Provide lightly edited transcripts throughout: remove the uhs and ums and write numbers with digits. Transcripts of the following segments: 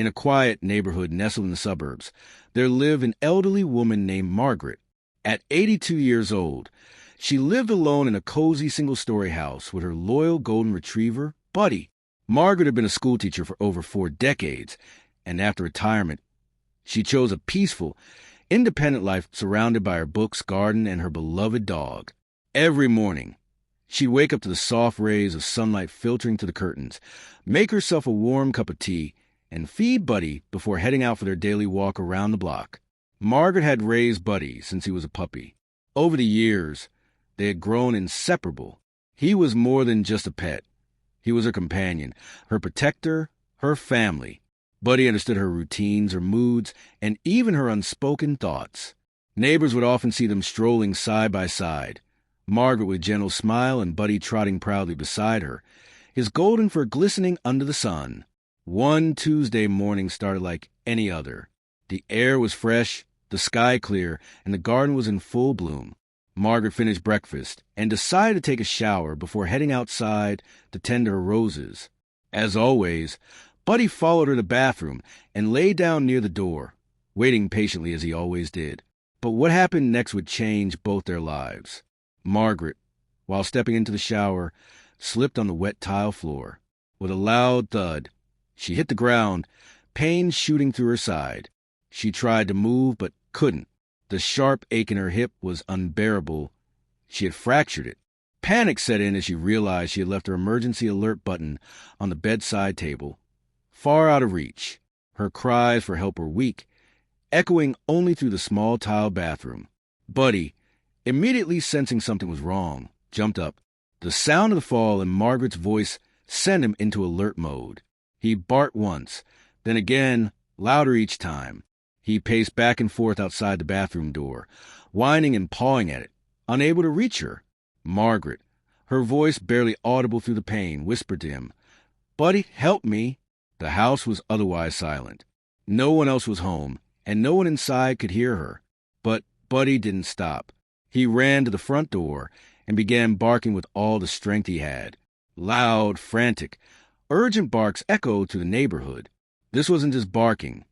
In a quiet neighborhood nestled in the suburbs, there lived an elderly woman named Margaret. At 82 years old, she lived alone in a cozy single-story house with her loyal golden retriever, Buddy. Margaret had been a schoolteacher for over 4 decades, and after retirement, she chose a peaceful, independent life surrounded by her books, garden, and her beloved dog. Every morning, she'd wake up to the soft rays of sunlight filtering through the curtains, make herself a warm cup of tea, and feed Buddy before heading out for their daily walk around the block. Margaret had raised Buddy since he was a puppy. Over the years, they had grown inseparable. He was more than just a pet. He was her companion, her protector, her family. Buddy understood her routines, her moods, and even her unspoken thoughts. Neighbors would often see them strolling side by side, Margaret with a gentle smile and Buddy trotting proudly beside her, his golden fur glistening under the sun. One Tuesday morning started like any other. The air was fresh, the sky clear, and the garden was in full bloom. Margaret finished breakfast and decided to take a shower before heading outside to tend to her roses. As always, Buddy followed her to the bathroom and lay down near the door, waiting patiently as he always did. But what happened next would change both their lives. Margaret, while stepping into the shower, slipped on the wet tile floor. With a loud thud, she hit the ground, pain shooting through her side. She tried to move but couldn't. The sharp ache in her hip was unbearable. She had fractured it. Panic set in as she realized she had left her emergency alert button on the bedside table, far out of reach. Her cries for help were weak, echoing only through the small tile bathroom. Buddy, immediately sensing something was wrong, jumped up. The sound of the fall and Margaret's voice sent him into alert mode. He barked once, then again, louder each time. He paced back and forth outside the bathroom door, whining and pawing at it, unable to reach her. Margaret, her voice barely audible through the pain, whispered to him, "Buddy, help me." The house was otherwise silent. No one else was home, and no one inside could hear her. But Buddy didn't stop. He ran to the front door and began barking with all the strength he had. Loud, frantic, urgent barks echoed through the neighborhood. This wasn't just barking.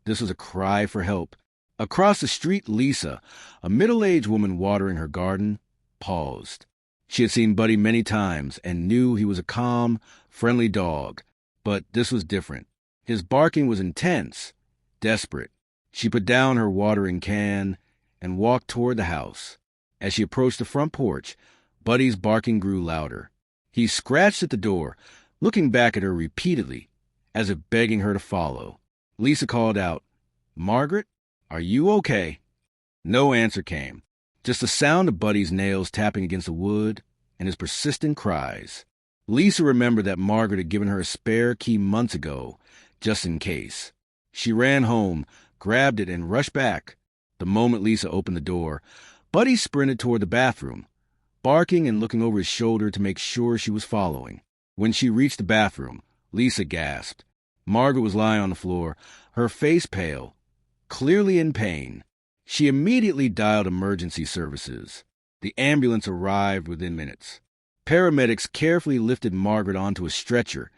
This was a cry for help. Across the street, Lisa, a middle-aged woman watering her garden, paused. She had seen Buddy many times and knew he was a calm, friendly dog. But this was different. His barking was intense, desperate. She put down her watering can and walked toward the house. As she approached the front porch, Buddy's barking grew louder. He scratched at the door, looking back at her repeatedly, as if begging her to follow. Lisa called out, "Margaret, are you okay?" No answer came, just the sound of Buddy's nails tapping against the wood and his persistent cries. Lisa remembered that Margaret had given her a spare key months ago, just in case. She ran home, grabbed it, and rushed back. The moment Lisa opened the door, Buddy sprinted toward the bathroom, barking and looking over his shoulder to make sure she was following. When she reached the bathroom, Lisa gasped. Margaret was lying on the floor, her face pale, clearly in pain. She immediately dialed emergency services. The ambulance arrived within minutes. Paramedics carefully lifted Margaret onto a stretcher,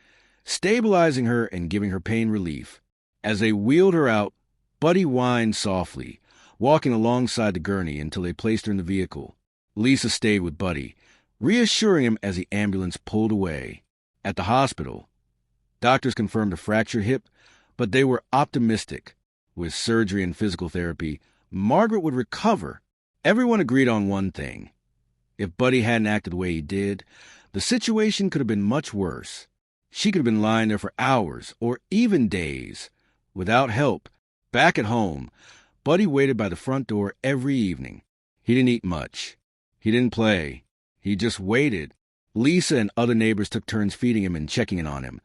stabilizing her and giving her pain relief. As they wheeled her out, Buddy whined softly, walking alongside the gurney until they placed her in the vehicle. Lisa stayed with Buddy, reassuring him as the ambulance pulled away. At the hospital, doctors confirmed a fractured hip, but they were optimistic. With surgery and physical therapy, Margaret would recover. Everyone agreed on one thing. If Buddy hadn't acted the way he did, the situation could have been much worse. She could have been lying there for hours or even days. Without help, back at home, Buddy waited by the front door every evening. He didn't eat much. He didn't play. He just waited. Lisa and other neighbors took turns feeding him and checking in on him,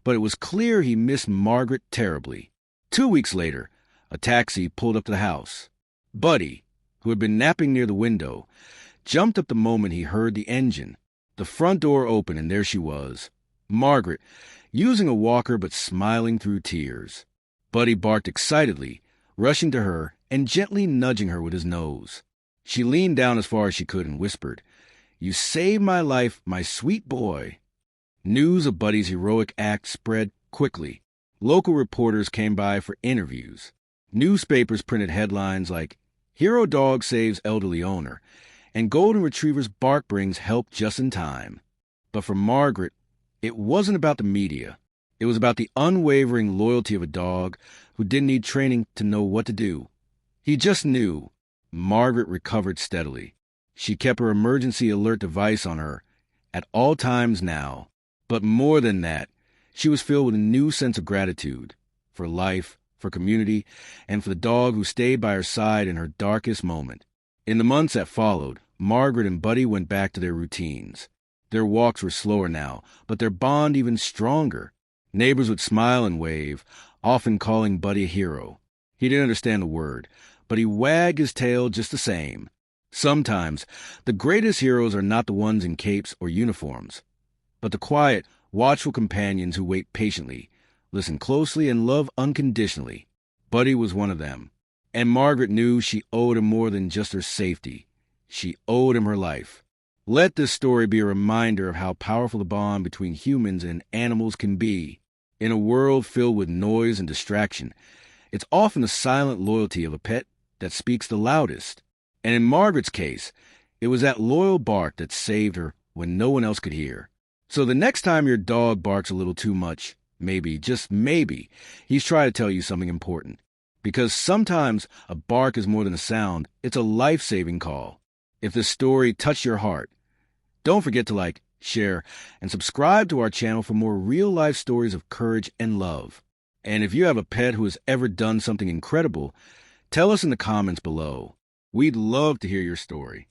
but it was clear he missed Margaret terribly. 2 weeks later, a taxi pulled up to the house. Buddy, who had been napping near the window, jumped up the moment he heard the engine. The front door opened, and there she was, Margaret, using a walker but smiling through tears. Buddy barked excitedly, rushing to her and gently nudging her with his nose. She leaned down as far as she could and whispered, "You saved my life, my sweet boy." News of Buddy's heroic act spread quickly. Local reporters came by for interviews. Newspapers printed headlines like, "Hero Dog Saves Elderly Owner," and Golden Retriever's bark brings help just in time. But for Margaret, it wasn't about the media. It was about the unwavering loyalty of a dog who didn't need training to know what to do. He just knew. Margaret recovered steadily. She kept her emergency alert device on her at all times now. But more than that, she was filled with a new sense of gratitude for life, for community, and for the dog who stayed by her side in her darkest moment. In the months that followed, Margaret and Buddy went back to their routines. Their walks were slower now, but their bond even stronger. Neighbors would smile and wave, often calling Buddy a hero. He didn't understand the word, but he wagged his tail just the same. Sometimes, the greatest heroes are not the ones in capes or uniforms, but the quiet, watchful companions who wait patiently, listen closely, and love unconditionally. Buddy was one of them. And Margaret knew she owed him more than just her safety. She owed him her life. Let this story be a reminder of how powerful the bond between humans and animals can be. In a world filled with noise and distraction, it's often the silent loyalty of a pet that speaks the loudest. And in Margaret's case, it was that loyal bark that saved her when no one else could hear. So the next time your dog barks a little too much, maybe, just maybe, he's trying to tell you something important. Because sometimes a bark is more than a sound, it's a life-saving call. If this story touched your heart, don't forget to like, share, and subscribe to our channel for more real-life stories of courage and love. And if you have a pet who has ever done something incredible, tell us in the comments below. We'd love to hear your story.